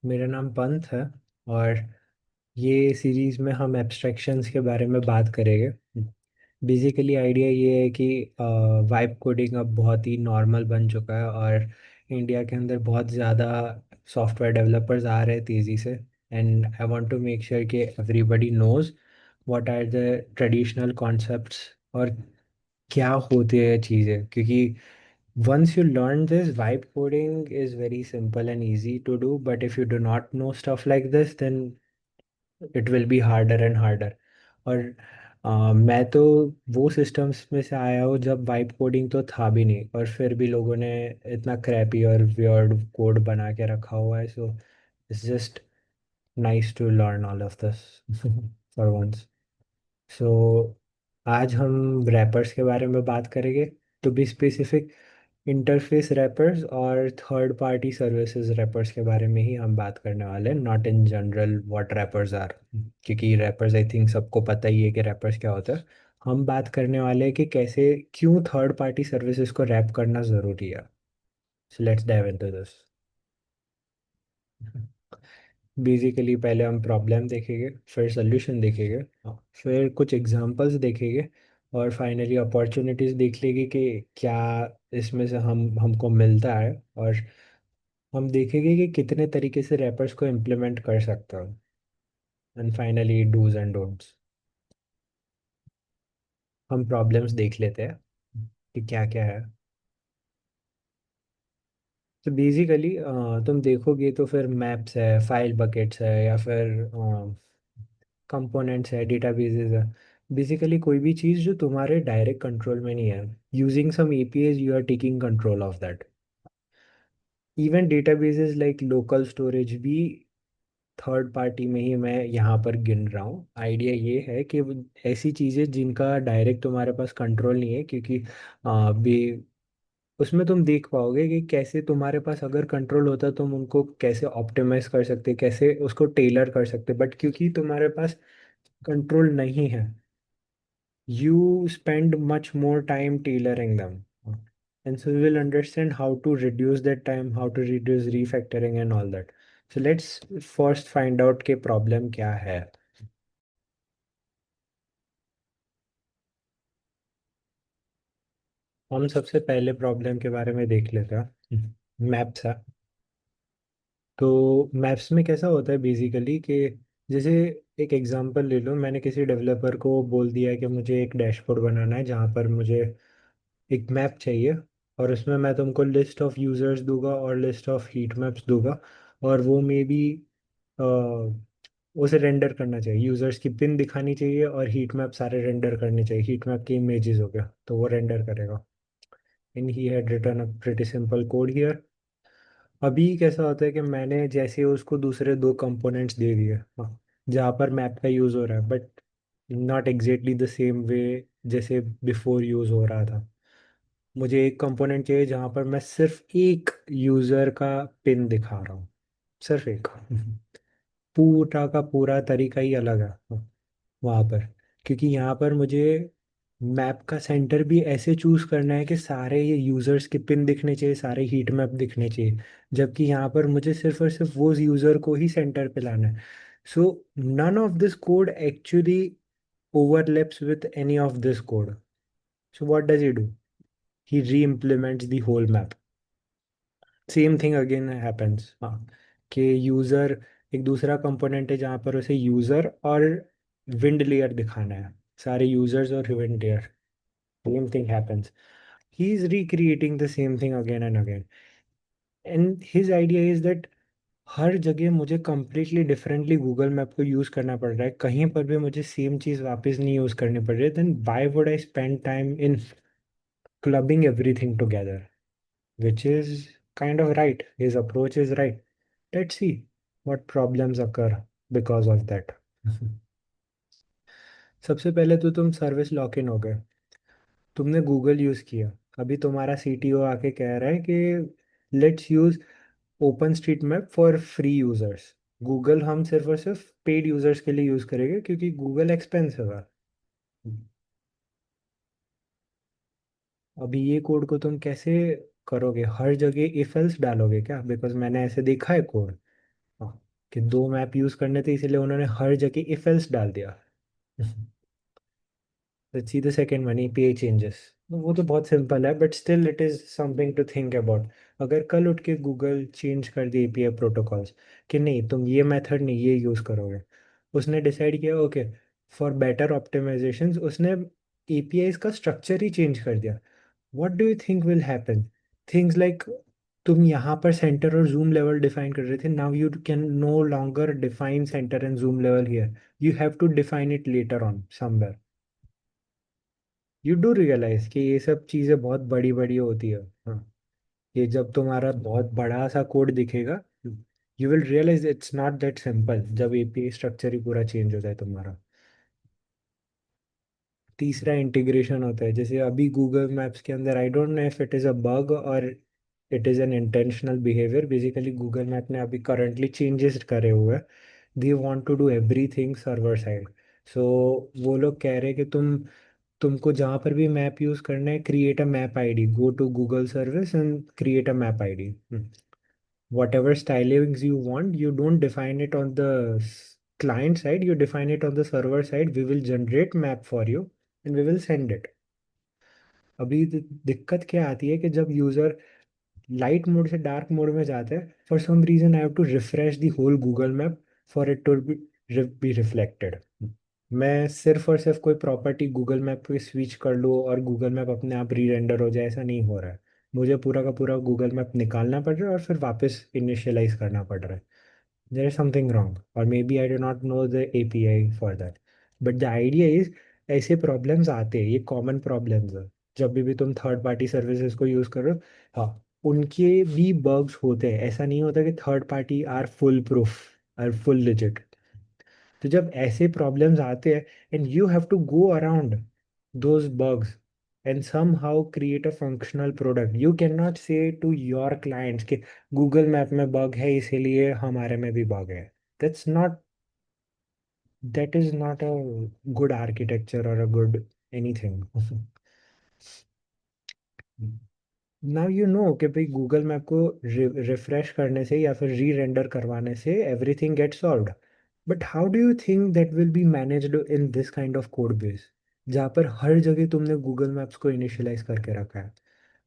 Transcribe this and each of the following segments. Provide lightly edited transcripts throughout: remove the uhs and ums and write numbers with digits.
मेरा नाम पंथ है। और ये सीरीज में हम एब्स्ट्रैक्शंस के बारे में बात करेंगे। बेसिकली आइडिया ये है कि वाइब कोडिंग अब बहुत ही नॉर्मल बन चुका है, और इंडिया के अंदर बहुत ज़्यादा सॉफ्टवेयर डेवलपर्स आ रहे हैं तेज़ी से। And I want to make sure कि everybody knows what are the traditional concepts, और क्या होती है चीज़ें। क्योंकि once you learn this, vibe coding is very simple and easy to do, but if you do not know stuff like this, then it will be harder and harder. और मैं तो वो सिस्टम्स में से आया हूँ जब वाइब कोडिंग तो था भी नहीं, और फिर भी लोगों ने इतना क्रैपी और वियर्ड कोड बना के रखा हुआ है। So it's just nice to learn all of this for once. So आज हम रैपर्स के बारे में बात करेंगे। To be specific, interface wrappers और थर्ड पार्टी सर्विसेज रैपर्स के बारे में ही हम बात करने वाले हैं, not in general what wrappers are. क्योंकि रैपर्स आई थिंक सबको पता ही है कि रैपर्स क्या होता है। हम बात करने वाले हैं कि कैसे, क्यों थर्ड पार्टी सर्विसेज को रैप करना ज़रूरी है। So let's dive into this. Basically पहले हम प्रॉब्लम देखेंगे, फिर सोल्यूशन देखेंगे, फिर कुछ एग्जांपल्स देखेंगे, और फाइनली अपॉर्चुनिटीज देख लेंगे कि क्या इसमें से हमको मिलता है, और हम देखेंगे कि कितने तरीके से रैपर्स को इम्प्लीमेंट कर सकता हूँ। And finally dos and don'ts. हम प्रॉब्लम्स देख लेते हैं कि क्या क्या है। तो बेसिकली तुम देखोगे तो फिर मैप्स है, फाइल बकेट्स है, या फिर कंपोनेंट्स है, डेटाबेसेस है। बेसिकली कोई भी चीज़ जो तुम्हारे डायरेक्ट कंट्रोल में नहीं है, using some APIs you are taking control of that. Even databases like local storage भी थर्ड पार्टी में ही मैं यहाँ पर गिन रहा हूँ। आइडिया ये है कि ऐसी चीज़ें जिनका डायरेक्ट तुम्हारे पास कंट्रोल नहीं है, क्योंकि भी उसमें तुम देख पाओगे कि कैसे तुम्हारे पास अगर कंट्रोल होता तुम उनको कैसे ऑप्टिमाइज कर सकते, कैसे उसको टेलर कर सकते। बट क्योंकि तुम्हारे पास कंट्रोल नहीं है, you spend much more time tailoring them. And so we will understand how to reduce that time, how to reduce refactoring and all that. So let's first find out के problem क्या है। हम सबसे पहले problem के बारे में देख लेते हैं। मैप्स है। तो मैप्स में कैसा होता है बेसिकली कि जैसे एक एग्जांपल ले लो, मैंने किसी डेवलपर को बोल दिया है कि मुझे एक डैशबोर्ड बनाना है जहाँ पर मुझे एक मैप चाहिए, और उसमें मैं तुमको लिस्ट ऑफ यूजर्स दूंगा और लिस्ट ऑफ हीट मैप्स दूंगा। और वो मे बी उसे रेंडर करना चाहिए, यूजर्स की पिन दिखानी चाहिए और हीट मैप सारे रेंडर करने चाहिए। हीट मैप के इमेजेस हो गया तो वो रेंडर करेगा। In he had return a pretty simple code here. अभी कैसा होता है कि मैंने जैसे उसको दूसरे दो कंपोनेंट्स दे दिए, हाँ, जहाँ पर मैप का यूज़ हो रहा है, but not exactly the same way जैसे बिफोर यूज़ हो रहा था। मुझे एक कंपोनेंट चाहिए जहाँ पर मैं सिर्फ एक यूज़र का पिन दिखा रहा हूँ, सिर्फ एक। पूरा का पूरा तरीका ही अलग है वहाँ पर। क्योंकि यहाँ पर मुझे मैप का सेंटर भी ऐसे चूज करना है कि सारे ये यूजर्स के पिन दिखने चाहिए, सारे हीट मैप दिखने चाहिए। जबकि यहाँ पर मुझे सिर्फ और सिर्फ वो यूजर को ही सेंटर पे लाना है। So none of this code actually overlaps with any of this code. So what does he do? He re-implements the whole map. Same thing again happens, हाँ, कि यूज़र एक दूसरा कंपोनेंट है जहाँ पर उसे यूज़र और विंड लेयर दिखाना है, सारे यूजर्स और wind layer. Same thing happens. He is recreating the same thing again and again. And his idea is that हर जगह मुझे कम्प्लीटली डिफरेंटली गूगल मैप को यूज़ करना पड़ रहा है, कहीं पर भी मुझे सेम चीज़ वापस नहीं यूज़ करनी पड़ रही है। Then why would I spend time in clubbing everything together, which is kind of right. His approach is right. Let's see what problems occur because of that. सबसे पहले तो तुम सर्विस लॉक इन हो गए, तुमने गूगल यूज़ किया। अभी तुम्हारा सीटीओ आके कह रहा है कि let's use open street map for free users. Google हम सिर्फ और सिर्फ पेड यूज़र्स के लिए यूज़ करेंगे क्योंकि गूगल एक्सपेंसिव है। अभी ये कोड को तुम कैसे करोगे? हर जगह इफ एल्स डालोगे क्या? बिकॉज मैंने ऐसे देखा है कोड। कि दो मैप यूज करने थे, इसलिए उन्होंने हर जगह इफ एल्स डाल दिया। Let's see the second one, API changes. वो तो बहुत सिंपल है, but still it is something to think about. अगर कल उठ के गूगल चेंज कर दी एपीआई प्रोटोकॉल्स कि नहीं तुम ये मेथड नहीं ये यूज़ करोगे, उसने डिसाइड किया ओके फॉर बेटर ऑप्टिमाइजेशन, उसने एपीआई का स्ट्रक्चर ही चेंज कर दिया, what do you think will happen? Things like तुम यहाँ पर सेंटर और जूम लेवल डिफाइन कर रहे थे, now you can no longer define centre and zoom level here, you have to define it later on somewhere. You do realise कि ये सब चीज़ें बहुत बड़ी बड़ी होती है। हाँ, ये जब तुम्हारा बहुत बड़ा सा कोड दिखेगा, you will realise it's not that simple, जब एपीआई स्ट्रक्चर ही पूरा चेंज हो जाए तुम्हारा। तीसरा इंटीग्रेशन होता है, जैसे अभी गूगल मैप्स के अंदर I don't know if it is a bug और it is an intentional behaviour, basically Google map ने अभी करंटली चेंजेस करे हुए हैं, they want to do everything server side. So वो लोग कह रहे हैं कि तुमको जहाँ पर भी मैप यूज़ करना है, create a map ID, go to Google service and create a map ID. Whatever stylings you want, you don't define it on the client side, you define it on the server side. We will generate map for you and we will send it. अभी दिक्कत क्या आती है कि जब user light mode से dark mode में जाता है, for some reason I have to refresh the whole Google map for it to be reflected. मैं सिर्फ और सिर्फ कोई प्रॉपर्टी गूगल मैप पे स्विच कर लूँ और गूगल मैप अपने आप री रेंडर हो जाए, ऐसा नहीं हो रहा है। मुझे पूरा का पूरा गूगल मैप निकालना पड़ रहा है और फिर वापस इनिशियलाइज करना पड़ रहा है। देयर इज समथिंग रॉन्ग, और maybe I do not know the API for that, but the idea is ऐसे प्रॉब्लम्स आते हैं, ये कॉमन प्रॉब्लम्स है जब भी तुम थर्ड पार्टी सर्विसेज को यूज़ करो। हाँ, उनके भी बग्स होते हैं, ऐसा नहीं होता कि third party are full proof are full legit। तो जब ऐसे प्रॉब्लम्स आते हैं and you have to go around those bugs and somehow create a functional product, you cannot say to your clients कि गूगल मैप में bug है इसीलिए हमारे में भी बग है। that's not that is not a good architecture or a good anything। Now you know कि भाई गूगल मैप को रिफ्रेश करने से या फिर री रेंडर करवाने से everything get solved, but how do you think that will be managed in this kind of code base, जहाँ पर हर जगह तुमने गूगल मैप्स को इनिशियलाइज करके रखा है,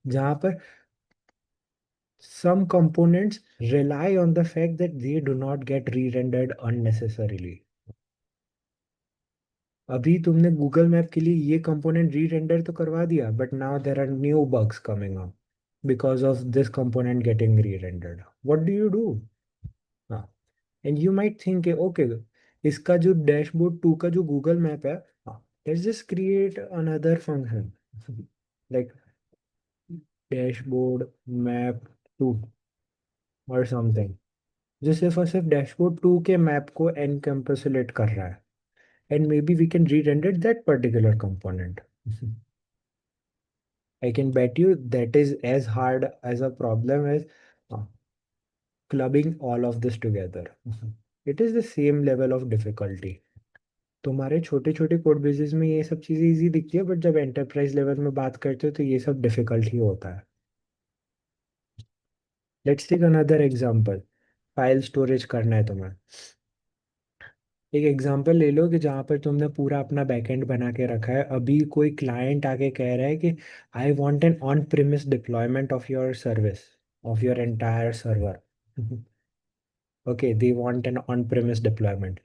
जहाँ पर some components rely on the fact that they do not get re-rendered unnecessarily। अभी तुमने गूगल मैप के लिए ये कंपोनेंट री रेंडर तो करवा दिया, but now there are new bugs coming up because of this component getting re rendered, what do you do? हाँ, and you might think okay इसका जो डैशबोर्ड टू का जो गूगल मैप है, हाँ, let's just create another function like dashboard map two और something, जो सिर्फ और सिर्फ डैशबोर्ड टू के मैप को एनकैप्सुलेट कर रहा है, and maybe we can re-render that particular component। I can bet you that is as hard as a problem as uh, clubbing all of this together। It is the same level of difficulty। तुम्हारे छोटे छोटे code basis में ये सब चीज़ें easy दिखती है, but जब एंटरप्राइज लेवल में बात करते हो तो ये सब डिफिकल्ट ही होता है। Let's take another example, file storage करना है तुम्हें। एक एग्जांपल ले लो कि जहाँ पर तुमने पूरा अपना बैकएंड बना के रखा है, अभी कोई क्लाइंट आके कह रहा है कि I want an on premise deployment of your service of your entire server. okay, they want an on premise deployment.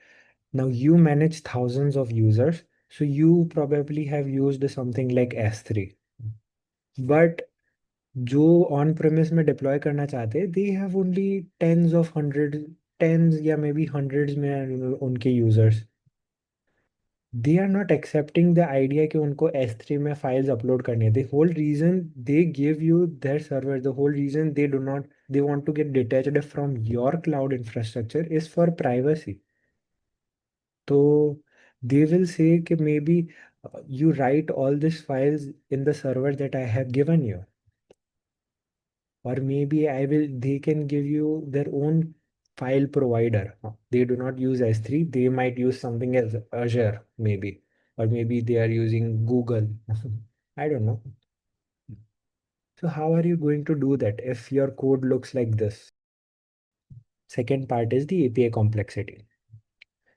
Now you manage thousands of users, so you probably have used something like S3, but जो on premise में deploy करना चाहते हैं they have only tens of hundred, tens या maybe hundreds में उनके users, they are not accepting the idea कि उनको S3 में फाइल्स अपलोड करनी है। The whole reason they give you their server, the whole reason they do not, they want to get detached from your cloud infrastructure is for privacy। तो they will say कि maybe you write all these files in the server that I have given you, or maybe I will, they can give you their own file provider। They do not use S3, they might use something else, Azure maybe, or maybe they are using Google। I don't know। So how are you going to do that if your code looks like this? Second part is the API complexity.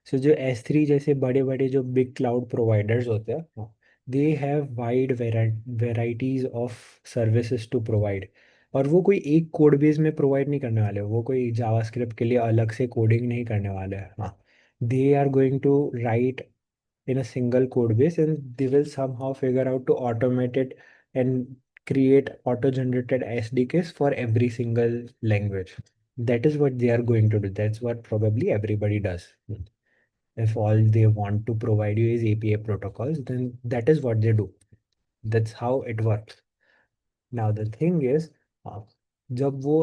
So जो S3 जैसे बड़े बड़े जो big cloud providers होते हैं, they have wide varieties of services to provide. और वो कोई एक कोड बेस में प्रोवाइड नहीं करने वाले, वो कोई जावास्क्रिप्ट के लिए अलग से कोडिंग नहीं करने वाले हैं। हाँ, they are going to write in a single code base, and they will somehow figure out to automate it and create auto-generated SDKs for every single language. That is what they are going to do. That's what probably everybody does. If all they want to provide you is API protocols, then that is what they do. That's how it works. Now the thing is, uh, जब वो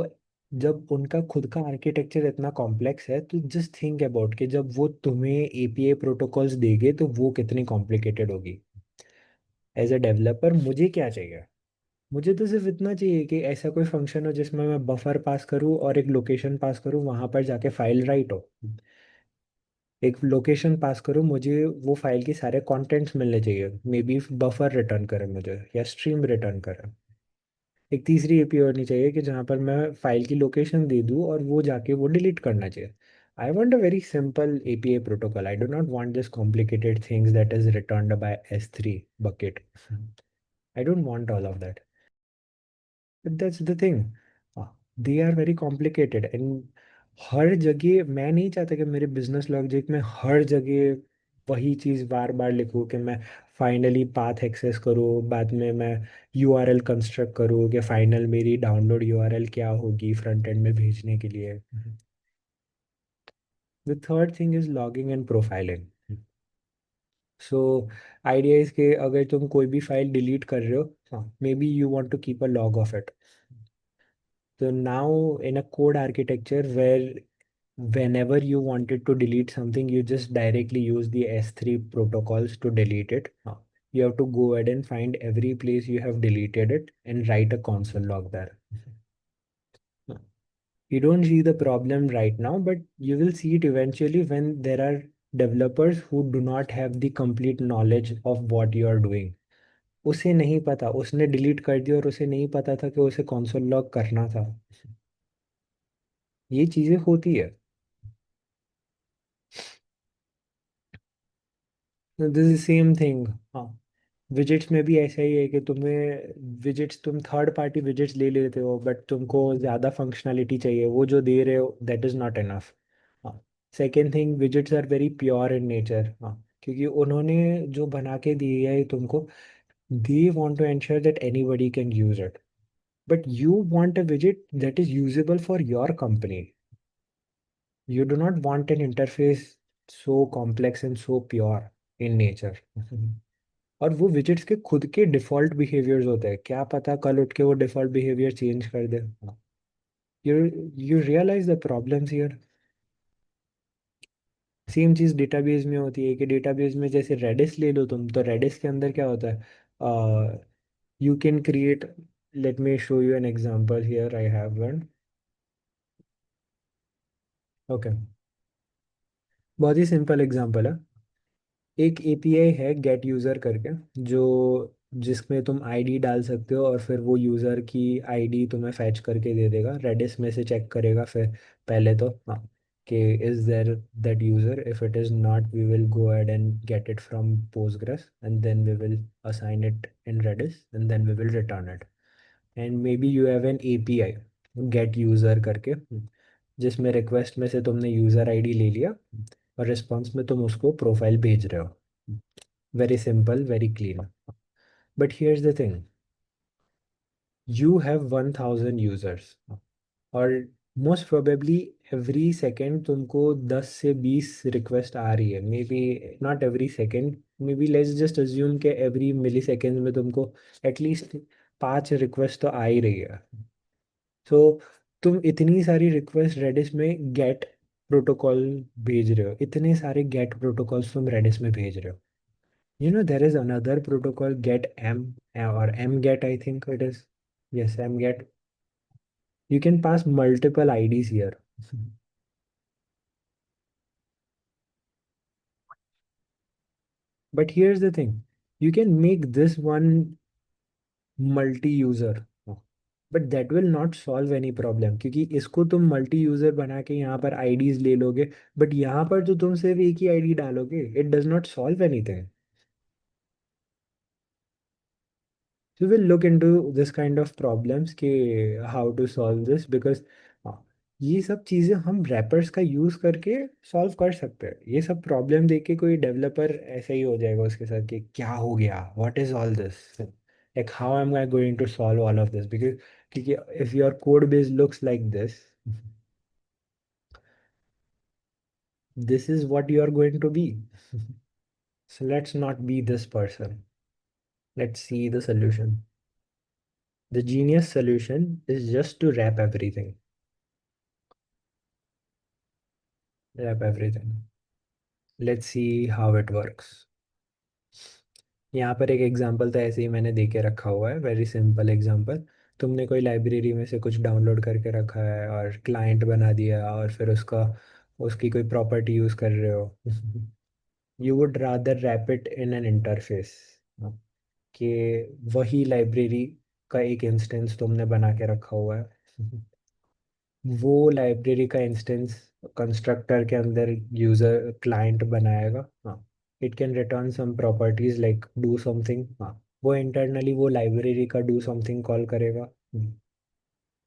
जब उनका खुद का architecture इतना complex है, तो just think about कि जब वो तुम्हें एपीआई प्रोटोकॉल्स देंगे तो वो कितनी कॉम्प्लिकेटेड होगी। एज अ डेवलपर मुझे क्या चाहिए? मुझे तो सिर्फ इतना चाहिए कि ऐसा कोई फंक्शन हो जिसमें मैं बफर पास करूँ और एक लोकेशन पास करूँ, वहां पर जाके फाइल राइट हो। एक लोकेशन पास करूँ, मुझे वो फाइल के सारे कंटेंट्स मिलने चाहिए, मे बी बफर रिटर्न करे मुझे या स्ट्रीम रिटर्न करे। एक तीसरी एपीआई होनी चाहिए कि जहाँ पर मैं फाइल की लोकेशन दे दूँ और वो जाके वो डिलीट करना चाहिए। I want a very simple API protocol. I do not want this complicated things that is returned by S3 bucket. I don't want all of that. But that's the thing. They are very complicated and हर जगह मैं नहीं चाहता कि मेरे business logic में हर जगह वही चीज़ बार बार लिखूँ कि मैं फाइनली पाथ एक्सेस करूँ, बाद में मैं यूआरएल कंस्ट्रक्ट करूँ कि फाइनल मेरी डाउनलोड यूआरएल क्या होगी फ्रंट एंड में भेजने के लिए। The third thing is logging and profiling. So idea is कि अगर तुम कोई भी फाइल डिलीट कर रहे हो, maybe you want to keep a log of it. So now in a code architecture where whenever you wanted to delete something, you just directly use the S3 protocols to delete it. You have to go ahead and find every place you have deleted it and write a console log there. Huh. You don't see the problem right now, but you will see it eventually when there are developers who do not have the complete knowledge of what you are doing. उसे नहीं पता, उसने delete कर दिया और उसे नहीं पता था कि उसे console log करना था। ये चीजें होती है। This is same thing. हाँ, विजिट्स में भी ऐसा ही है कि तुम्हें विजिट्स, तुम थर्ड पार्टी विजिट्स ले लेते हो बट तुमको ज़्यादा फंक्शनैलिटी चाहिए, वो जो दे रहे हो दैट इज़ नॉट इनफ। हाँ, second thing, visits are very pure in nature. हाँ, क्योंकि उन्होंने जो बना के दिया है तुमको, they want to ensure that anybody can use it, but you want a visit that is usable for your company. You do not want an interface so complex and so pure in nature. और वो visits के खुद के default behaviours होते हैं, क्या पता कल उठ के वो डिफॉल्ट बिहेवियर चेंज कर दे। You you realise the problems here. Same चीज डेटाबेस में होती है कि डेटाबेस में जैसे रेडिस ले लो तुम, तो रेडिस के अंदर क्या होता है, you can create, let me show you an example here, I have one. Okay, बहुत ही सिंपल एग्जांपल है। एक एपीआई है गेट यूज़र करके, जो जिसमें तुम आईडी डाल सकते हो और फिर वो यूज़र की आईडी तुम्हें फैच करके दे देगा, रेडिस में से चेक करेगा फिर पहले तो। हाँ, कि is there that user, if it is not we will go ahead and get it from postgres and then we will assign it in redis and then we will return it. And may be you have an API gate user करके, जिसमें request में से तुमने user ID ले लिया और response में तुम उसको प्रोफाइल भेज रहे हो। Very simple, very clean. But here's the thing, you have 1000 users और मोस्ट प्रोबेबली एवरी सेकेंड तुमको 10 से 20 रिक्वेस्ट आ रही है, maybe not every second, maybe let's just assume के एवरी मिली सेकेंड में तुमको एटलीस्ट 5 रिक्वेस्ट तो आ ही रही है। सो तुम इतनी सारी रिक्वेस्ट रेडिस में गेट प्रोटोकॉल भेज रहे हो, इतने सारे गेट प्रोटोकॉल्स तुम रेडिस में भेज रहे हो। You know, there is another protocol, get M or mget, I think it is. Yes, mget. You can pass multiple IDs here. But here's the thing, you can make this one multi-user, but that will not solve any problem, क्योंकि इसको तुम multi user बना के यहाँ पर IDs ले लोगे, but यहाँ पर तो तुम सिर्फ एक ही आईडी डालोगे, it does not solve anything. So we'll look into this kind of problems कि how to solve this, because ये सब चीज़ें हम रैपर्स का यूज़ करके सॉल्व कर सकते हैं. ये सब प्रॉब्लम देख के कोई डेवलपर ऐसा ही हो जाएगा उसके साथ कि क्या हो गया, what is all this, like how am I going to solve all of this, because क्योंकि if your code base looks like this is what you are going to be. So let's not be this person. Let's see the solution. The genius solution is just to wrap everything. Wrap everything. Let's see how it works. यहाँ पर एक example तो ऐसे ही मैंने दे के रखा हुआ है, वेरी सिंपल एग्जांपल. तुमने कोई लाइब्रेरी में से कुछ डाउनलोड करके रखा है और क्लाइंट बना दिया, और फिर उसका उसकी कोई प्रॉपर्टी यूज़ कर रहे हो. You would rather wrap it in an interface, कि वही लाइब्रेरी का एक इंस्टेंस तुमने बना के रखा हुआ है. वो लाइब्रेरी का इंस्टेंस कंस्ट्रक्टर के अंदर यूजर क्लाइंट बनाएगा. हाँ, it can return some properties like do something. हाँ, वो इंटरनली वो लाइब्रेरी का डू समथिंग कॉल करेगा.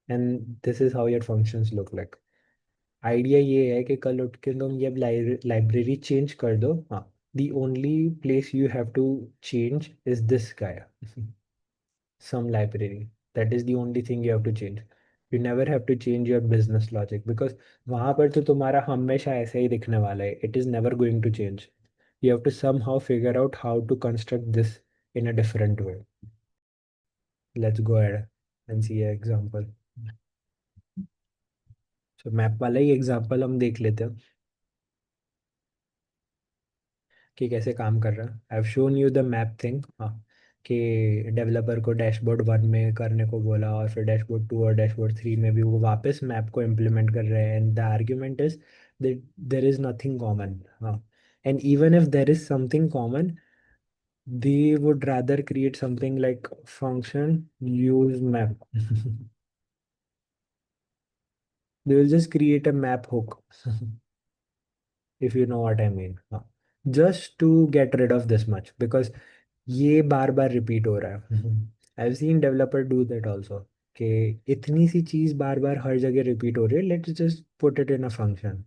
And this is how your functions look like. Idea ये है कि कल उठ के तुम ये लाइब्रेरी चेंज कर दो. हाँ, the only place you have to change is this guy. Some library. That is the only thing you have to change. You never have to change your business logic, because वहाँ पर तो तुम्हारा हमेशा ऐसा ही दिखने वाला है. It is never going to change. You have to somehow figure out how to construct this in a different way. Let's go ahead and see an example. So map वाला ही एग्जांपल हम देख लेते हैं कि कैसे काम कर रहा है. I have shown you the map thing. हाँ, कि डेवलपर को डैशबोर्ड 1 में करने को बोला, और फिर डैशबोर्ड 2 और डैशबोर्ड 3 में भी वो वापस मैप को इम्प्लीमेंट कर रहे हैं. And the argument is that there is nothing common. हाँ, and even if there is something common, they would rather create something like function use map. They will just create a map hook. if you know what I mean. हाँ, just to get rid of this much, because ये बार बार repeat हो रहा है. I seen developer do that also, कि इतनी सी चीज बार बार हर जगह repeat हो रही है, let's just put it in a function.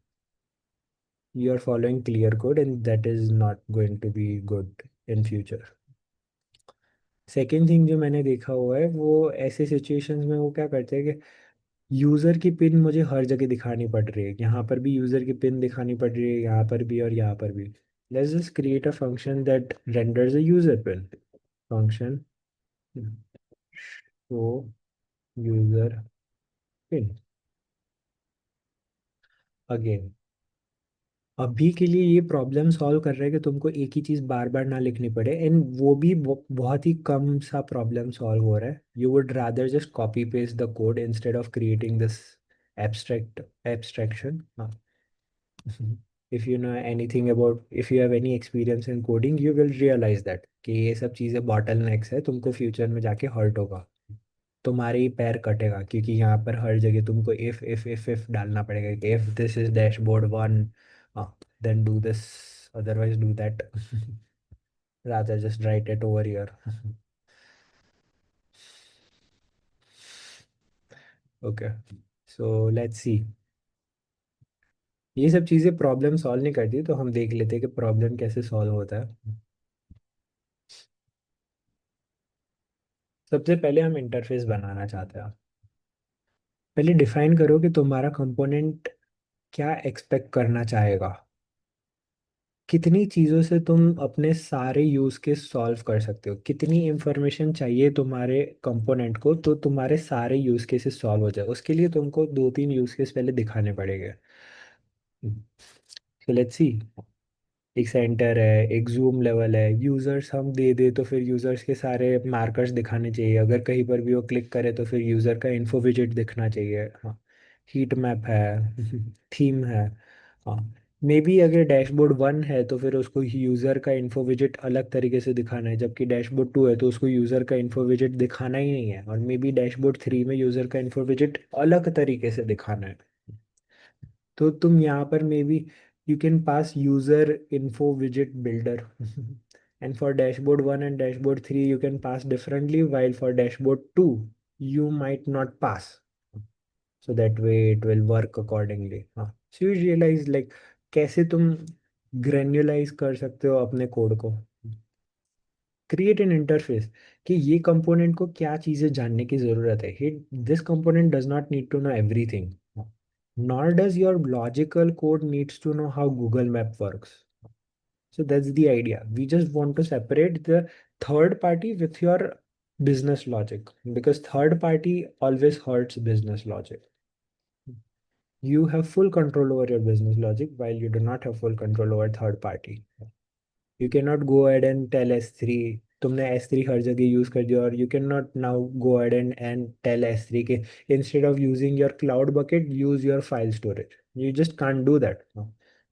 You are following clear code and that is not going to be good in future. Second thing जो मैंने देखा हुआ है, वो ऐसे सिचुएशंस में वो क्या करते हैं कि यूज़र की पिन मुझे हर जगह दिखानी पड़ रही है. यहाँ पर भी यूज़र की पिन दिखानी पड़ रही है, यहाँ पर भी और यहाँ पर भी. Let's just create a function that renders a user pin. Function show user pin. Again, अभी के लिए ये प्रॉब्लम सॉल्व कर रहे हैं कि तुमको एक ही चीज़ बार बार ना लिखनी पड़े, एंड वो भी बहुत ही कम सा प्रॉब्लम सॉल्व हो रहा है. You would rather just copy paste the code instead of creating this abstraction. if you know anything about, if you have any experience in coding, you will realize that कि ये सब चीज़ें bottle next है, तुमको future में जाके hurt होगा. तुम्हारे ही पैर कटेगा, क्योंकि यहाँ पर हर जगह तुमको इफ डालना पड़ेगा कि if this is dashboard 1, then do this, otherwise do that. rather just write it over here. okay, so let's see. ये सब चीज़ें प्रॉब्लम सॉल्व नहीं करती, तो हम देख लेते हैं कि प्रॉब्लम कैसे सॉल्व होता है. सबसे पहले हम इंटरफेस बनाना चाहते हैं. पहले डिफाइन करो कि तुम्हारा कंपोनेंट क्या एक्सपेक्ट करना चाहेगा. कितनी चीज़ों से तुम अपने सारे यूज़ केस सॉल्व कर सकते हो, कितनी इंफॉर्मेशन चाहिए तुम्हारे कंपोनेंट को, तो तुम्हारे सारे यूज़ केसेस सॉल्व हो जाए. उसके लिए तुमको 2-3 यूज़ केस पहले दिखाने पड़ेंगे. So let's see. एक सेंटर है, एक जूम लेवल है, यूज़र्स हम दे दे तो फिर यूज़र्स के सारे मार्कर्स दिखाने चाहिए. अगर कहीं पर भी वो क्लिक करे तो फिर यूज़र का इन्फो विजेट दिखना चाहिए. हाँ, हीट मैप है. थीम है. हाँ, मे बी अगर डैशबोर्ड 1 है तो फिर उसको यूज़र का इन्फो विजिट अलग तरीके से दिखाना है, जबकि डैशबोर्ड 2 है तो उसको यूज़र का इन्फो विजिट दिखाना ही नहीं है, और मे बी डैशबोर्ड 3 में यूज़र का इन्फो विजिट अलग तरीके से दिखाना है। तो तुम यहाँ पर may be you can pass user info visit builder and for dashboard 1 and dashboard 3 you can pass differently, while for dashboard 2 you might not pass, so that way it will work accordingly। हाँ, so you realize like कैसे तुम ग्रेन्युलाइज कर सकते हो अपने code को। Create an interface कि ये कंपोनेंट को क्या चीज़ें जानने की ज़रूरत है। This component does not need to know everything, nor does your logical code needs to know how Google Map works. So that's the idea. We just want to separate the third party with your business logic, because third party always hurts business logic. You have full control over your business logic while you do not have full control over third party। You cannot go ahead and tell S3 तुमने S3 हर जगह use कर दिया, और you cannot now go ahead and tell S3 के instead of using your cloud bucket use your file storage। You just can't do that।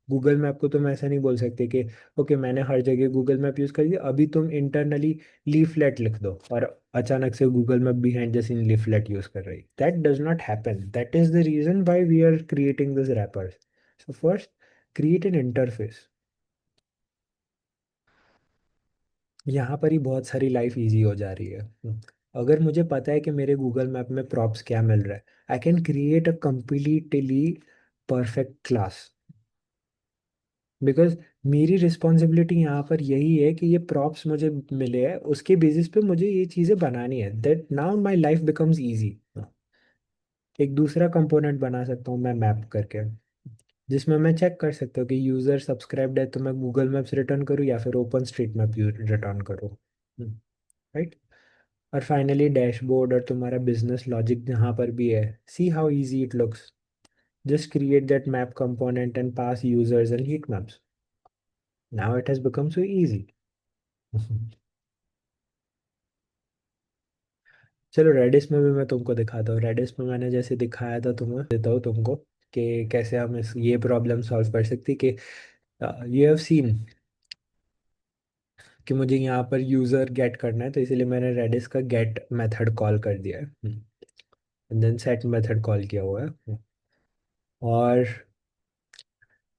Google map को तुम ऐसा नहीं बोल सकते कि ओके मैंने हर जगह गूगल मैप यूज कर दिया, अभी तुम इंटरनली लीफलेट लिख दो और अचानक से Google map behind the scene leaflet use कर रही। That does not happen. That is the reason why we are creating this wrappers. So first create an interface. यहाँ पर ही बहुत सारी लाइफ इजी हो जा रही है। अगर मुझे पता है कि मेरे गूगल मैप में प्रॉप्स क्या मिल रहा है, I can create a completely perfect class, because मेरी रिस्पॉन्सिबिलिटी यहाँ पर यही है कि ये प्रॉप्स मुझे मिले हैं उसके बेसिस पे मुझे ये चीज़ें बनानी है। That now my life becomes easy. एक दूसरा कंपोनेंट बना सकता हूँ मैं मैप करके, जिसमें मैं चेक कर सकता हूँ कि यूज़र सब्सक्राइब्ड है तो मैं गूगल मैप्स रिटर्न करूँ या फिर ओपन स्ट्रीट मैप रिटर्न करूँ। राइट। और फाइनली डैशबोर्ड और तुम्हारा बिजनेस लॉजिक जहाँ पर भी है, see how easy it looks. Just create that map component and pass users and heat maps. Now it has become so easy. चलो reddish में भी मैं तुमको दिखाता हूँ। रेडिस में मैंने जैसे दिखाया था तुम्हें देता हूँ तुमको कि कैसे हम इस ये प्रॉब्लम सॉल्व कर सकते कि यू हैव सीन कि मुझे यहाँ पर यूज़र गेट करना है, तो इसीलिए मैंने रेडिस का गेट मेथड कॉल कर दिया है, देन सेट मेथड कॉल किया हुआ है। और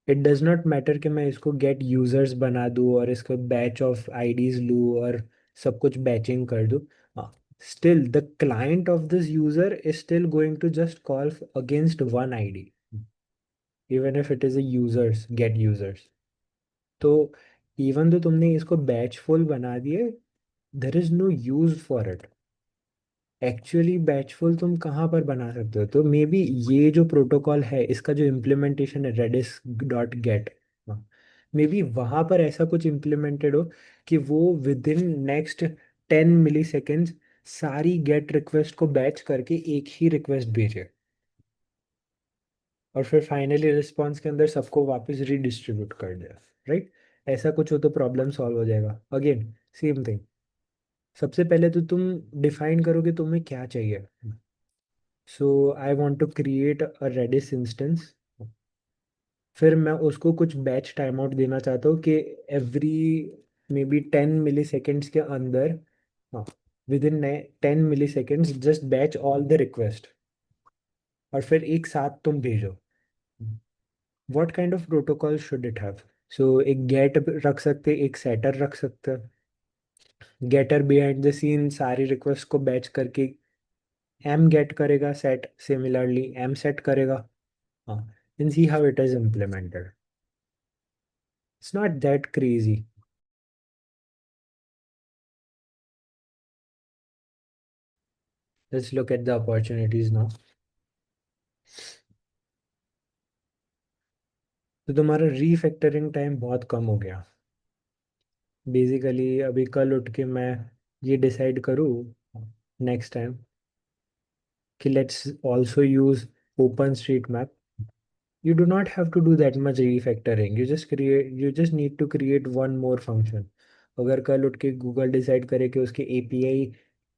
इट डज नॉट मैटर कि मैं इसको गेट यूजर्स बना दूँ और इसको बैच ऑफ आईडीज लूँ और सब कुछ बैचिंग कर दूँ। Still the client of this user is still going to just call against one ID, even if it is a users get users. तो इवन तो तुमने इसको बैचफुल बना दिए, there is no use for it. Actually बैचफुल तुम कहाँ पर बना सकते हो? तो मे बी ये जो प्रोटोकॉल है इसका जो इम्प्लीमेंटेशन है Redis dot get, maybe वहाँ पर ऐसा कुछ इम्प्लीमेंटेड हो कि वो within next 10 milliseconds सारी गेट रिक्वेस्ट को बैच करके एक ही रिक्वेस्ट भेजे, और फिर फाइनली रिस्पॉन्स के अंदर सबको वापस रीडिस्ट्रीब्यूट कर दे। राइट। ऐसा कुछ हो तो प्रॉब्लम सॉल्व हो जाएगा। Again same thing. सबसे पहले तो तुम डिफाइन करो कि तुम्हें क्या चाहिए। So I want to create a Redis instance. फिर मैं उसको कुछ बैच टाइम आउट देना चाहता हूँ कि every maybe 10 milliseconds के अंदर, हाँ, within 10 milliseconds just batch all the request और फिर एक साथ तुम भेजो। What kind of protocol should it have? So एक गेट रख सकते, एक सेटर रख सकते। गेटर बिहाइंड द सीन सारी रिक्वेस्ट को बैच करके एम गेट करेगा, सेट सिमिलरली एम सेट करेगा। हाँ, and see how it is implemented. It's not that crazy। Let's look at the opportunities now। तो तुम्हारा रीफैक्टरिंग टाइम बहुत कम हो गया। बेसिकली अभी कल उठ के मैं ये डिसाइड करूँ नेक्स्ट टाइम कि let's also use open street map, you do not have to do that much refactoring। you just need to create one more function। अगर कल उठ के गूगल डिसाइड करे कि उसके एपीआई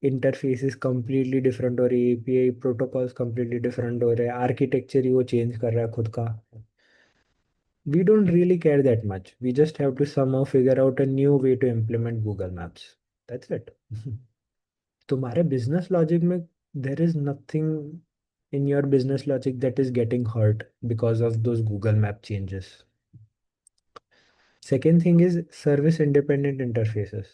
इंटरफेसेस कंप्लीटली डिफरेंट हो रही है, एपीआई प्रोटोकॉल्स कंप्लीटली डिफरेंट हो रहे हैं, आर्किटेक्चर ही वो चेंज कर रहा है खुद का, We don't really care that much. We just have to somehow figure out a new way to implement Google Maps. That's it. तुम्हारे business logic में there is nothing in your business logic that is getting hurt because of those Google Map changes. Second thing is service independent interfaces.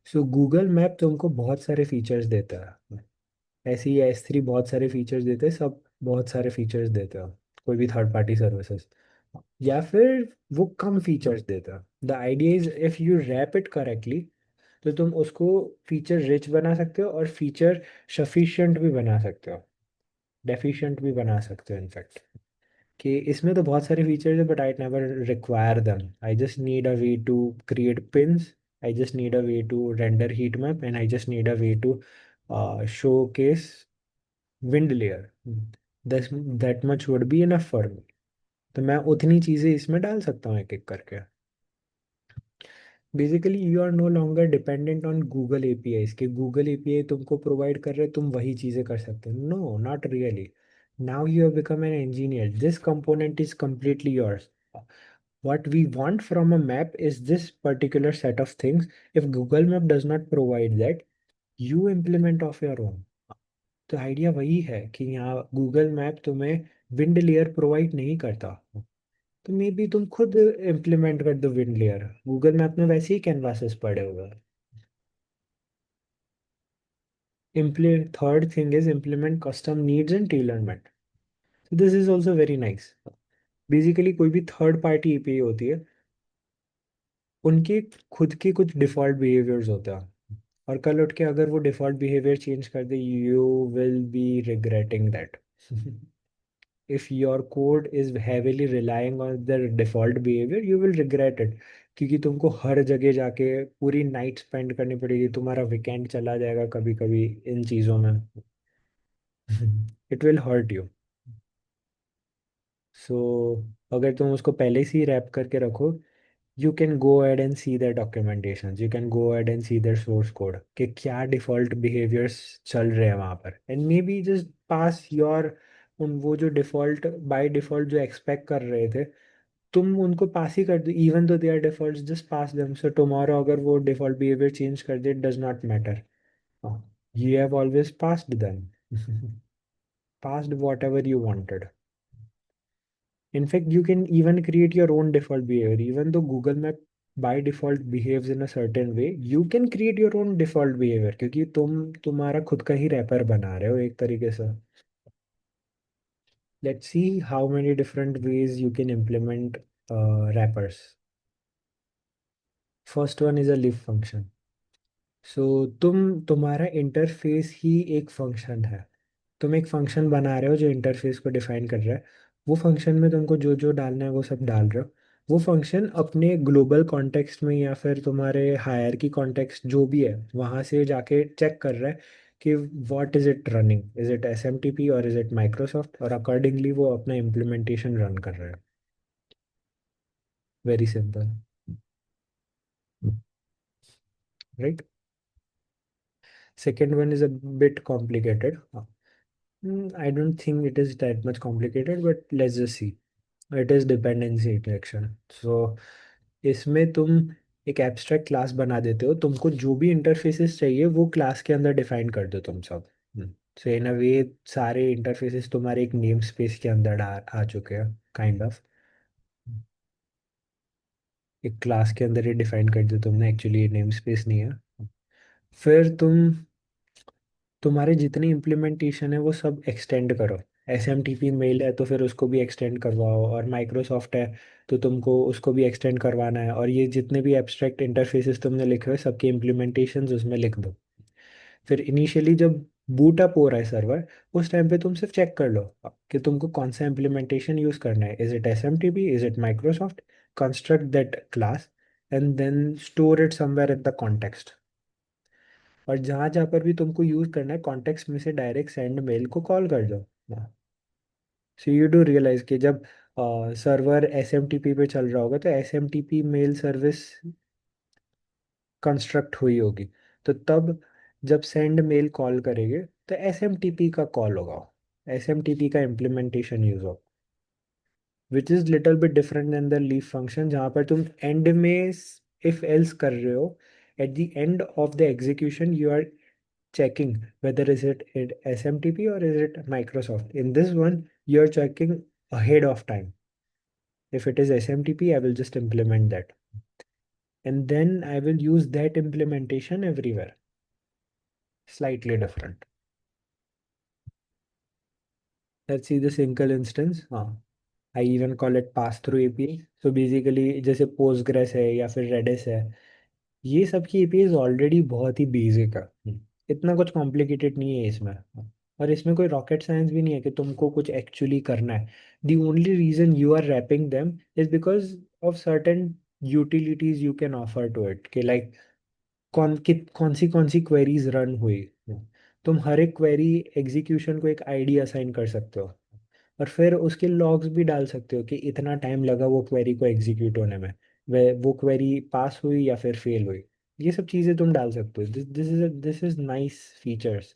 So Google Map तुमको बहुत सारे features देता है, ऐसे ही S3 बहुत सारे फीचर्स देते हैं, सब बहुत सारे फीचर्स देते हैं, कोई भी थर्ड पार्टी सर्विसेज, या फिर वो कम फीचर्स देता है. The idea is if you wrap it correctly, तो तुम उसको फीचर रिच बना सकते हो और फीचर सफिशिएंट भी बना सकते हो, डेफिशिएंट भी बना सकते हो इनफैक्ट. कि इसमें तो बहुत सारे फीचर्स है but I never require them. I just need a way to create pins, I just need a way to render heat map, and I just need a way to showcase wind layer. That much would be enough for me. तो मैं उतनी चीज़ें इसमें डाल सकता हूँ एक एक करके. Basically you are no longer dependent on Google API, कि गूगल एपीआई तुमको प्रोवाइड कर रहे तुम वही चीज़ें कर सकते हो. No, not really. Now you have become an engineer, this component is completely yours. What we want from a map is this particular set of things. If Google Map does not provide that, you implement of your own. तो idea वही है कि यहाँ Google map तुम्हें wind layer provide नहीं करता, तो may be तुम खुद इम्प्लीमेंट कर दो विंड लेयर. गूगल मैप में वैसे ही कैनवासेस पड़े हुए हैं. Third thing is implement custom needs and tailoring. This is also very nice. Basically कोई भी थर्ड पार्टी एपीआई होती है, उनके खुद के कुछ डिफ़ॉल्ट बिहेवियर्स होते हैं, और कल उठ के अगर वो डिफ़ॉल्ट बिहेवियर चेंज कर दे, you will be regretting that. if your code is heavily relying on the default behavior, you will regret it. क्योंकि तुमको हर जगह जाके पूरी नाइट स्पेंड करनी पड़ेगी, तुम्हारा वीकेंड चला जाएगा कभी कभी इन चीज़ों में. It will hurt you. So अगर तुम उसको पहले से ही रैप करके रखो, you can go ahead and see their documentations, you can go ahead and see their source code कि क्या default behaviors चल रहे हैं वहाँ पर, and maybe just pass your उन वो जो default by default जो expect कर रहे थे, तुम उनको पास ही कर दो. even though they are defaults, just pass them, so tomorrow अगर वो default behavior change कर दे, it does not matter. You have always passed them. passed whatever you wanted. In fact, you can even create your own default behavior. Even though Google Map by default behaves in a certain way, you can create your own default behavior, क्योंकि तुम्हारा खुद का ही wrapper बना रहे हो एक तरीके से. Let's see how many different ways you can implement wrappers. First one is a live function. सो तुम्हारा इंटरफेस ही एक फंक्शन है. तुम एक फंक्शन बना रहे हो जो इंटरफेस को डिफाइन कर रहा है. वो फंक्शन में तुमको जो जो डालना है वो सब डाल रहे हो. वो फंक्शन अपने ग्लोबल कॉन्टेक्स्ट में या फिर तुम्हारे हायरार्की कॉन्टेक्स्ट जो भी है वहाँ से जाके चेक कर रहा है कि what is it running, is it SMTP और इज इट माइक्रोसॉफ्ट, और अकॉर्डिंगली वो अपना इम्प्लीमेंटेशन रन कर रहा है. Very simple, right. Second one is a bit complicated. I don't think it is that much complicated, but let's just see. It is dependency injection. So इसमें तुम एक abstract class बना देते हो, तुमको जो भी इंटरफेसेस चाहिए वो क्लास के अंदर डिफाइन कर दो तुम सब. सो इन अ वे सारे इंटरफेसेस तुम्हारे एक नेम स्पेस के अंदर आ चुके हैं काइंड ऑफ. एक क्लास के अंदर ही डिफाइन कर दिया तुमने, एक्चुअली ये नेम स्पेस नहीं है. फिर तुम्हारे जितने इम्प्लीमेंटेशन है वो सब एक्सटेंड करो. S M T P mail है तो फिर उसको भी एक्सटेंड करवाओ, और माइक्रोसॉफ्ट है तो तुमको उसको भी एक्सटेंड करवाना है, और ये जितने भी एब्स्ट्रैक्ट इंटरफेसेस तुमने लिखे हुए सबके इम्प्लीमेंटेशंस उसमें लिख दो. फिर इनिशियली जब बूट अप हो रहा है सर्वर, उस टाइम पे तुम सिर्फ चेक कर लो कि तुमको कौन सा इम्प्लीमेंटेशन यूज़ करना है. Is it S M T P, is it Microsoft. Construct that class and then store it somewhere in the context. और जहाँ जहाँ पर भी तुमको यूज करना है कॉन्टेक्स्ट में से डायरेक्ट सेंड मेल को कॉल कर दो. सो यू डू रियलाइज कि जब server S M T P पे चल रहा होगा तो S M T P mail service construct हुई होगी, तो तब जब सेंड मेल कॉल करेंगे तो एस एम टी पी का कॉल होगा, एस एम टी पी का इम्प्लीमेंटेशन यूज हो. Which is little bit different than the leaf function, जहाँ पर तुम एंड में इफ एल्स कर रहे हो. At the end of the execution you are checking whether is it SMTP or is it Microsoft. In this one, you're checking ahead of time. If it is SMTP, I will just implement that. And then I will use that implementation everywhere. Slightly different. Let's see the single instance. हाँ. I even call it pass-through API. So basically जैसे Postgres है या फिर Redis है, ये सब की APIs already बहुत ही बेसिक है. इतना कुछ कॉम्प्लिकेटेड नहीं है इसमें. और इसमें कोई रॉकेट साइंस भी नहीं है कि तुमको कुछ एक्चुअली करना है. The only reason you are wrapping them is because of certain utilities you can offer to it, कि लाइक कौन सी क्वेरीज रन हुई. तुम हर एक क्वेरी एग्जीक्यूशन को एक आईडी असाइन कर सकते हो, और फिर उसके लॉग्स भी डाल सकते हो कि इतना टाइम लगा वो क्वेरी को एग्जीक्यूट होने में, वह वो क्वेरी पास हुई या फिर फेल हुई. ये सब चीज़ें तुम डाल सकते हो. This is nice features.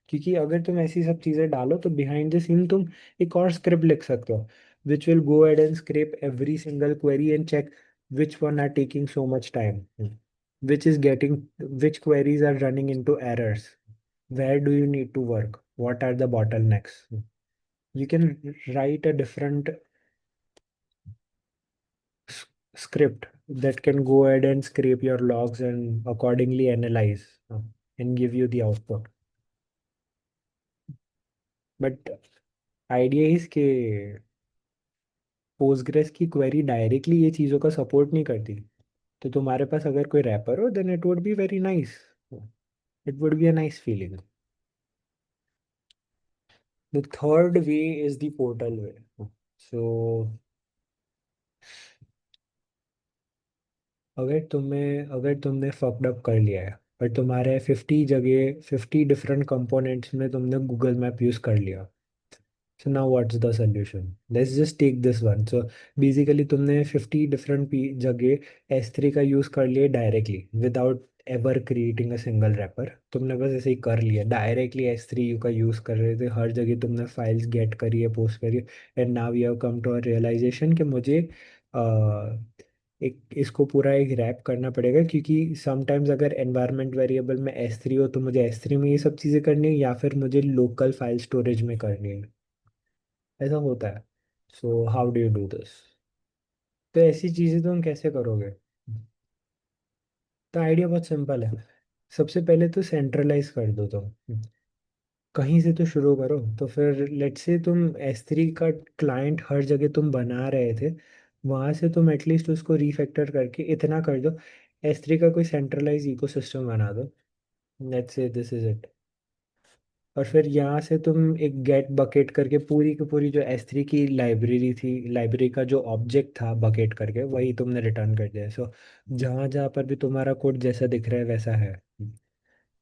क्योंकि अगर तुम ऐसी सब चीज़ें डालो तो बिहाइंड द सीन तुम एक और स्क्रिप्ट लिख सकते हो, which will go ahead and scrape every single query and check which one are taking so much time, which is getting, which queries are running into errors, where do you need to work, what are the bottlenecks. You can write a different script that can go ahead and scrape your logs and accordingly analyze and give you the output. But idea is कि Postgres की query directly ये चीज़ों का support नहीं करती. तो तुम्हारे पास अगर कोई रैपर हो then it would be very nice. It would be a nice feeling. The third way is the portal way. So अगर तुमने फक्ड अप कर लिया है, पर तुम्हारे 50 डिफरेंट कंपोनेंट्स में तुमने गूगल मैप यूज़ कर लिया. So now what's the solution? Let's just take this one. So basically तुमने 50 डिफरेंट जगह S3 का यूज़ कर लिया directly without ever creating a single wrapper. तुमने बस ऐसे ही कर लिया डायरेक्टली S3 का यूज़ कर रहे थे, हर जगह तुमने फाइल्स गेट करी है, पोस्ट करी है. And now you have come to a realisation कि मुझे एक इसको पूरा एक रैप करना पड़ेगा, क्योंकि समटाइम्स अगर एनवायरनमेंट वेरिएबल में S3 हो तो मुझे S3 में ये सब चीज़ें करनी है, या फिर मुझे लोकल फाइल स्टोरेज में करनी है. ऐसा होता है. So how do you do this? तो ऐसी चीज़ें तुम कैसे करोगे? तो आइडिया बहुत सिंपल है. सबसे पहले तो सेंट्रलाइज कर दो तुम. कहीं से तो शुरू करो. तो फिर लेट्स से तुम S3 का क्लाइंट हर जगह तुम बना रहे थे, वहाँ से तुम एटलीस्ट उसको रीफैक्टर करके इतना कर दो, S3 का कोई सेंट्रलाइज इकोसिस्टम बना दो. Let's say this is it. और फिर यहाँ से तुम एक गेट बकेट करके पूरी की पूरी जो S3 की लाइब्रेरी थी, लाइब्रेरी का जो ऑब्जेक्ट था बकेट करके वही तुमने रिटर्न कर दिया. सो जहाँ जहाँ पर भी तुम्हारा कोड जैसा दिख रहा है वैसा है.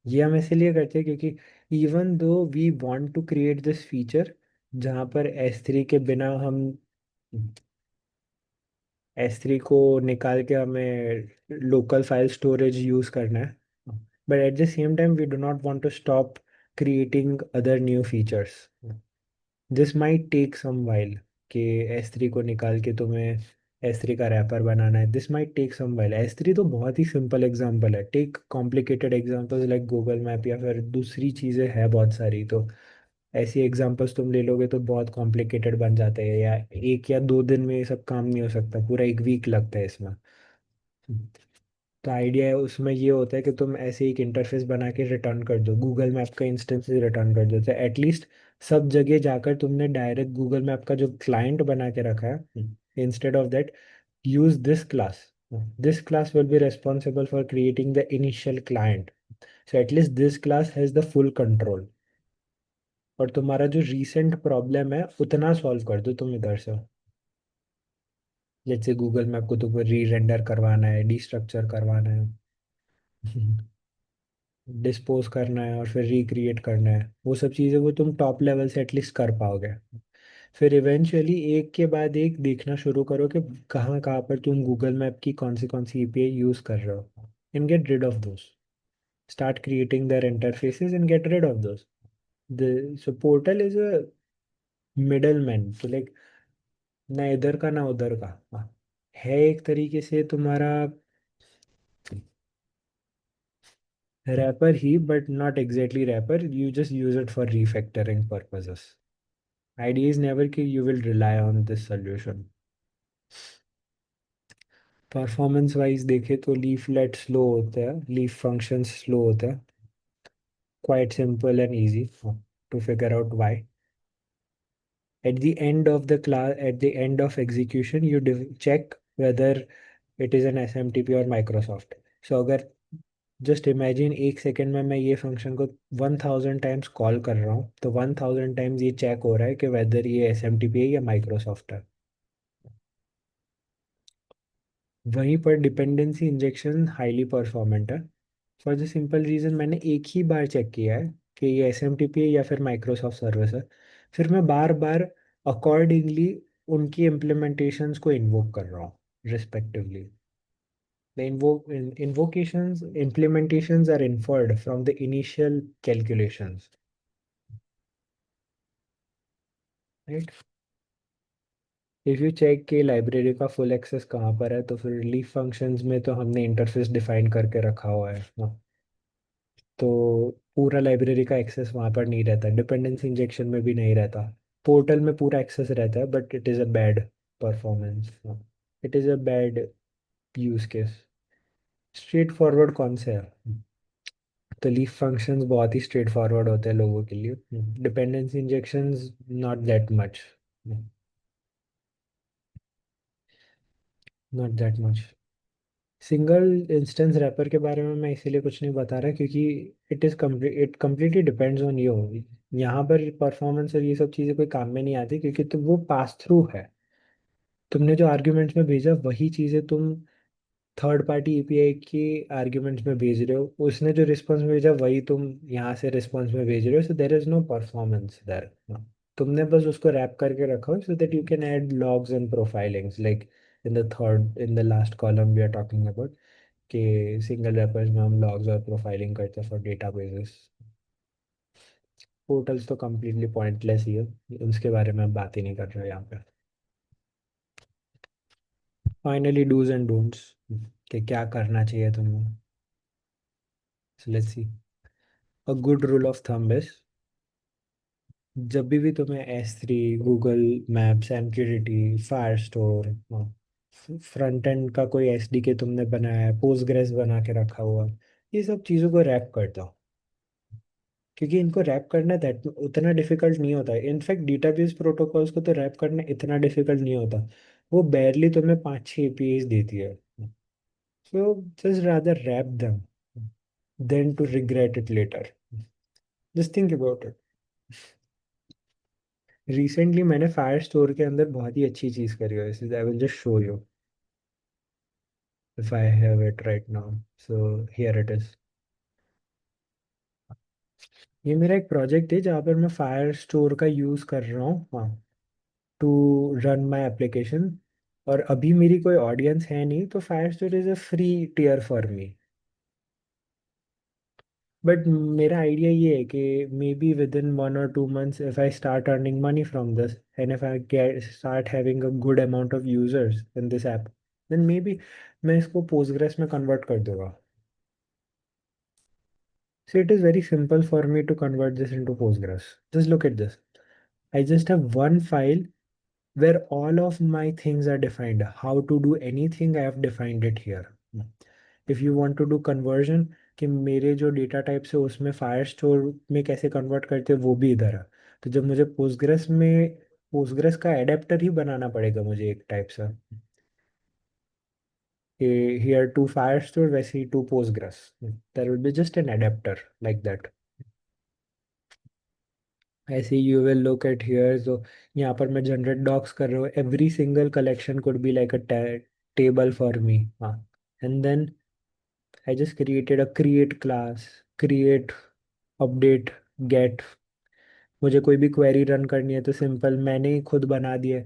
ये हम इसलिए करते हैं क्योंकि even though we want to create this feature, जहाँ पर S3 के बिना हम S3 को निकाल के हमें लोकल फाइल स्टोरेज यूज़ करना है. But at the same time we do not want to stop creating other new features. This might take some while कि S3 को निकाल के तुम्हें S3 का रैपर बनाना है. This might take some while. S3 तो बहुत ही सिंपल एग्जांपल है. Take complicated examples like Google map या फिर दूसरी चीज़ें हैं बहुत सारी. तो ऐसी एग्जांपल्स तुम ले लोगे तो बहुत कॉम्प्लिकेटेड बन जाते हैं, या 1 या 2 दिन में ये सब काम नहीं हो सकता, पूरा एक वीक लगता है इसमें. तो आइडिया है उसमें ये होता है कि तुम ऐसे एक इंटरफेस बना के रिटर्न कर दो, गूगल मैप का इंस्टेंस रिटर्न कर दो, तो एटलीस्ट सब जगह जाकर तुमने डायरेक्ट गूगल मैप का जो क्लाइंट बना के रखा है, instead of that use this class will be responsible for creating the initial client. So at least this class has the full control. और तुम्हारा जो रीसेंट प्रॉब्लम है उतना सॉल्व कर दो तुम इधर से. जैसे गूगल मैप को तुमको री रेंडर करवाना है, डिस्ट्रक्चर करवाना है, डिस्पोज करना है और फिर रिक्रिएट करना है, वो सब चीज़ें वो तुम टॉप लेवल से एटलीस्ट कर पाओगे. फिर इवेंचुअली एक के बाद एक देखना शुरू करो कि कहाँ कहाँ पर तुम गूगल मैप की कौन सी एपीआई यूज़ कर रहे हो, and get rid of those. Start creating their interfaces and get rid of those. The so portal is a middle man. तो लाइक ना इधर का ना उधर का। हाँ, है एक तरीके से तुम्हारा रैपर ही, but not exactly wrapper, you just use it for refactoring purposes. Idea is never कि you will rely on this solution. Performance wise देखे तो लीफलेट स्लो होता है, लीफ फंक्शंस स्लो होता है, quite simple and easy to figure out why. At the end of the class, at the end of execution, you check whether it is an SMTP or Microsoft. So अगर just imagine एक second में मैं ये function को 1000 times call कर रहा हूँ, तो 1000 टाइम्स ये चेक हो रहा है कि वेदर ये SMTP है या माइक्रोसॉफ्ट है। वहीं पर डिपेंडेंसी इंजेक्शन हाईली परफॉर्मेंट है, फॉर द सिंपल रीज़न मैंने एक ही बार चेक किया है कि ये SMTP है या फिर माइक्रोसॉफ्ट सर्विस है। फिर मैं बार बार अकॉर्डिंगली उनकी इम्प्लीमेंटेशंस को इन्वोक कर रहा हूँ respectively. The invocations implementations are inferred from the initial calculations, right? If you check कि लाइब्रेरी का फुल एक्सेस कहाँ पर है, तो फिर लीफ फंक्शंस में तो हमने इंटरफेस डिफाइन करके रखा हुआ है ना, तो पूरा लाइब्रेरी का एक्सेस वहाँ पर नहीं रहता, डिपेंडेंसी इंजेक्शन में भी नहीं रहता। पोर्टल में पूरा एक्सेस रहता है, but it is a bad performance, it is a bad use case. Straight forward कौन से है? तो लीफ फंक्शंस बहुत ही स्ट्रेट फॉरवर्ड होते हैं लोगों के लिए, dependency injections not that much, not that much. Single instance wrapper के बारे में मैं इसीलिए कुछ नहीं बता रहा क्योंकि it completely depends on you. यहाँ पर परफॉर्मेंस और ये सब चीज़ें कोई काम में नहीं आती, क्योंकि तो वो पास थ्रू है। तुमने जो आर्ग्यूमेंट्स में भेजा वही चीज़ें तुम थर्ड पार्टी एपीआई की आर्ग्यूमेंट्स में भेज रहे हो, उसने जो रिस्पॉन्स भेजा वही तुम यहाँ से रिस्पॉन्स में भेज रहे हो, so there is no performance there. तुमने बस उसको रैप करके रखा हो so that you can add logs and profilings, like in the last column we are talking about कि सिंगल रैपर्स में हम लॉग्स और प्रोफाइलिंग करते हैं फॉर डेटाबेसेस। पोर्टल्स तो कम्प्लीटली पॉइंटलेस ही है, उसके बारे में हम बात ही नहीं कर रहे यहाँ पे। फाइनली डूज एंड डोंट्स, कि क्या करना चाहिए तुम्हें। So let's see. A good rule of thumb is, जब भी तुम्हें S3, Google maps, MQTT, fire store, front end का कोई SDK तुमने बनाया है, पोस्टग्रेस बना के रखा हुआ, ये सब चीज़ों को रैप कर दो। क्योंकि इनको रैप करना दैट उतना डिफिकल्ट नहीं होता है, इनफैक्ट डेटाबेस प्रोटोकॉल्स को तो रैप करना इतना डिफिकल्ट नहीं होता। वो बैरली तुम्हें 5-6 APIs देती है। So just rather wrap them than to regret it later. Just think about it. Recently मैंने फायर स्टोर के अंदर बहुत ही अच्छी चीज़ करी है, I will just show you if I have it right now. So here it is. ये मेरा एक प्रोजेक्ट है जहाँ पर मैं फायर स्टोर का यूज़ कर रहा हूँ, हाँ, टू रन माई एप्लीकेशन। और अभी मेरी कोई ऑडियंस है नहीं, तो Firestore is a free tier for me. But मेरा आइडिया ये है कि maybe within 1 or 2 months if I start earning money from this and if I get start having a good amount of users in this app, then maybe मैं इसको Postgres में convert कर दूंगा। So it is very simple for me to convert this into Postgres. Just look at this. I just have one file where all of my things are defined. How to do anything, I have defined it here. If you want to do conversion, कि मेरे जो data types है उसमें fire store में कैसे convert करते हैं वो भी इधर है। तो जब मुझे पोस्टग्रेस का एडेप्टर ही बनाना पड़ेगा मुझे एक टाइप से, कि हियर टू फायर स्टोर वैसे ही to Postgres, there will be just an adapter like that. ऐसे you will look at here, तो यहाँ पर मैं जनरेट डॉक्स कर रहा हूँ, every single collection could be like a table for me, हाँ। And then I just created a create class, create, update, get. मुझे कोई भी क्वेरी रन करनी है तो सिंपल मैंने ही खुद बना दिया,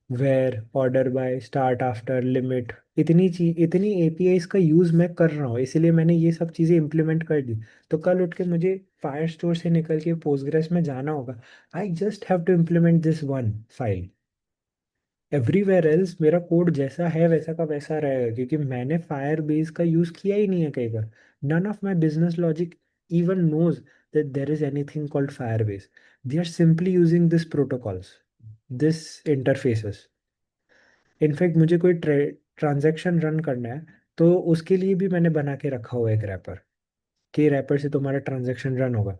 where, order by, start, after, limit. इतनी एपीआईज का यूज़ मैं कर रहा हूँ, इसीलिए मैंने ये सब चीज़ें इम्प्लीमेंट कर दी। तो कल उठ के मुझे फायर स्टोर से निकल के पोस्टग्रेस में जाना होगा, I just have to implement this one file. Everywhere else मेरा कोड जैसा है वैसा का वैसा रहेगा, क्योंकि मैंने फायर बेस का यूज किया ही नहीं है कहीं पर। None of my business logic even knows that there is anything called Firebase. They are simply using this protocols, this interfaces. In fact मुझे कोई ट्रांजैक्शन रन करना है तो उसके लिए भी मैंने बना के रखा हुआ है एक रैपर, कि रैपर से तुम्हारा ट्रांजैक्शन रन होगा।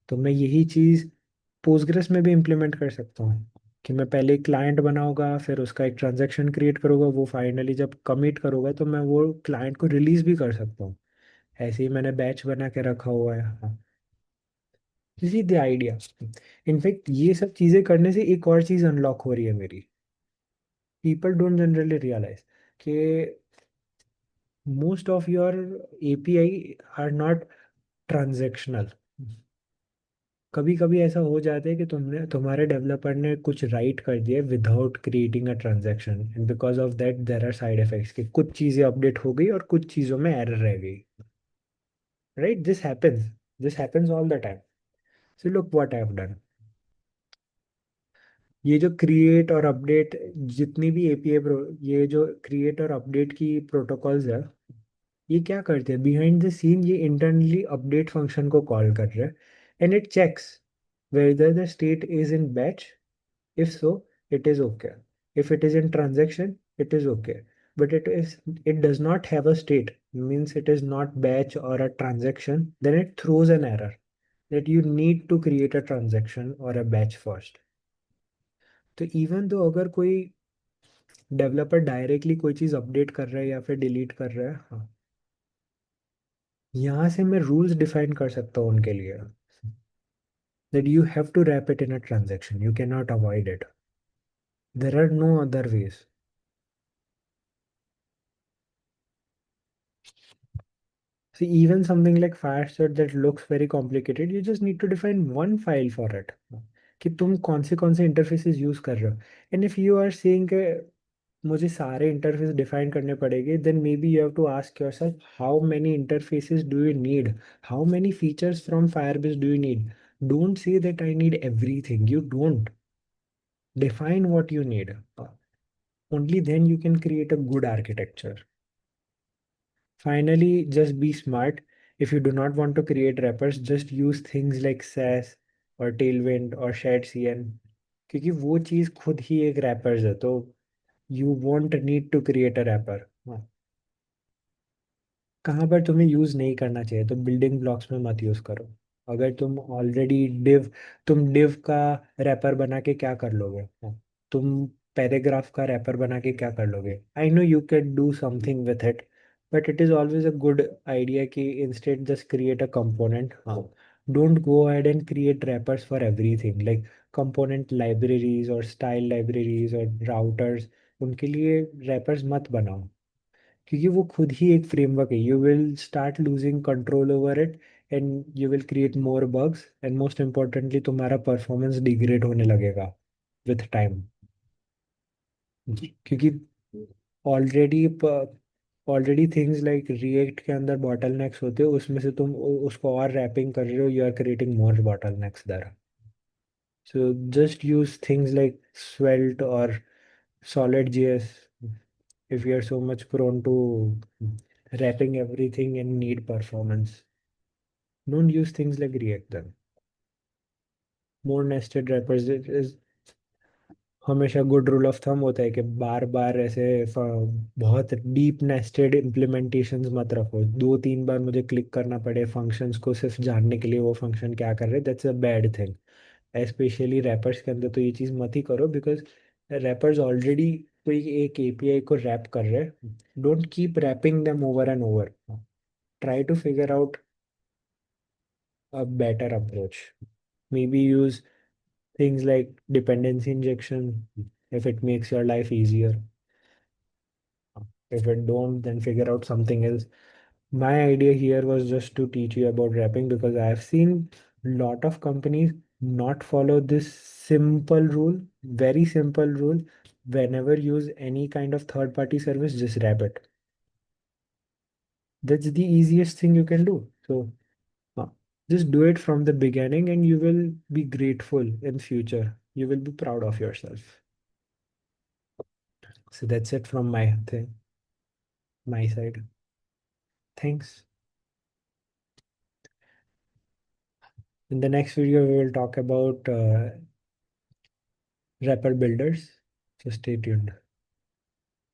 तो मैं यही चीज़ पोस्टग्रेस में भी इम्प्लीमेंट कर सकता हूँ, कि मैं पहले एक क्लाइंट बनाऊंगा, फिर उसका एक ट्रांजैक्शन क्रिएट करूंगा, वो फाइनली जब कमिट करूंगा तो मैं वो क्लाइंट को रिलीज भी कर सकता हूँ। ऐसे ही मैंने बैच बना के रखा हुआ है। हाँ, this is the idea. In fact ये सब चीज़ें करने से एक और चीज़ अनलॉक हो रही है मेरी। पीपल डोंट जनरली रियलाइज कि most of your API are not transactional. कभी कभी ऐसा हो जाता है कि तुमने तुम्हारे डेवलपर ने कुछ राइट कर दिया without creating a transaction, and because of that there are side effects, कि कुछ चीज़ें अपडेट हो गई और कुछ चीज़ों में एरर रह गई। Right, this happens all the time. So look what I have done. ये जो क्रिएट और अपडेट, जितनी भी एपीआई प्रो, ये जो क्रिएट और अपडेट की प्रोटोकॉल्स है, ये क्या करते हैं बिहाइंड द सीन, ये इंटरनली अपडेट फंक्शन को कॉल कर रहे हैं, and it checks whether the state is in batch. If so, it is okay. If it is in transaction, it is okay. But it does not have a state, means it is not batch or a transaction, then it throws an error that you need to create a transaction or a batch first. तो even तो अगर कोई developer directly कोई चीज़ update कर रहा है या फिर डिलीट कर रहा है, हाँ, यहाँ से मैं रूल्स डिफाइन कर सकता हूँ उनके लिए, that you have to wrap it in a transaction, you cannot avoid it, there are no other ways. See, even something like Firestore that looks very complicated, you just need to define one file for it. कि तुम कौन से interfaces use कर रहे हो, and if you are saying कि मुझे सारे इंटरफेस डिफाइन करने पड़ेंगे, then maybe you have to ask yourself how many interfaces do you need, how many features from Firebase do you need. Don't say that I need everything, you don't define what you need. Only then you can create a good architecture. Finally, just be smart. If you do not want to create wrappers, just use things like SAS or Tailwind or Shared CN, क्योंकि वो चीज़ खुद ही एक wrappers है, तो you won't need to create a wrapper. कहाँ पर तुम्हें use नहीं करना चाहिए तो बिल्डिंग ब्लॉक्स में मत यूज़ करो। अगर तुम ऑलरेडी तुम डिव का रैपर बना के क्या कर लोगे? तुम पैराग्राफ का रैपर बना के क्या कर लोगे? I know you can do something with it, but it is always a good idea कि instead just create a component. हाँ, don't go ahead and create wrappers for everything, like component libraries और style libraries और routers, उनके लिए rappers मत बनाओ, क्योंकि वो खुद ही एक फ्रेमवर्क है। You will start losing control over it, and you will create more bugs, and most importantly तुम्हारा परफॉर्मेंस डिग्रेड होने लगेगा विथ टाइम। क्योंकि already already things like react के अंदर बॉटल नेक्स होते हैं, उसमें से तुम उसको और रैपिंग कर रहे हो, you are creating more bottlenecks there. So just use things like Svelte और Solid.js if you are so much prone to wrapping everything and need performance. Don't use things like React then. More nested wrappers is हमेशा good rule of thumb होता है कि बार बार ऐसे बहुत deep nested implementations मत रखो, दो तीन बार मुझे क्लिक करना पड़े फंक्शंस को सिर्फ जानने के लिए वो फंक्शन क्या कर रहे हैं, that's a bad thing. Specially rappers के अंदर तो ये चीज़ मत ही करो, बिकॉज रैपर्स ऑलरेडी कोई एक एपीआई को रैप कर रहे हैं। Don't keep wrapping them over and over, try to figure out a better approach. Maybe use things like dependency injection if it makes your life easier. If it don't, then figure out something else. My idea here was just to teach you about wrapping, because I have seen lot of companies not follow this simple rule, very simple rule. Whenever use any kind of third party service, just wrap it. That's the easiest thing you can do. So Uh, just do it from the beginning and you will be grateful in future. You will be proud of yourself. So that's it from my thing, my side. Thanks. In the next video, we will talk about wrapper builders. So stay tuned.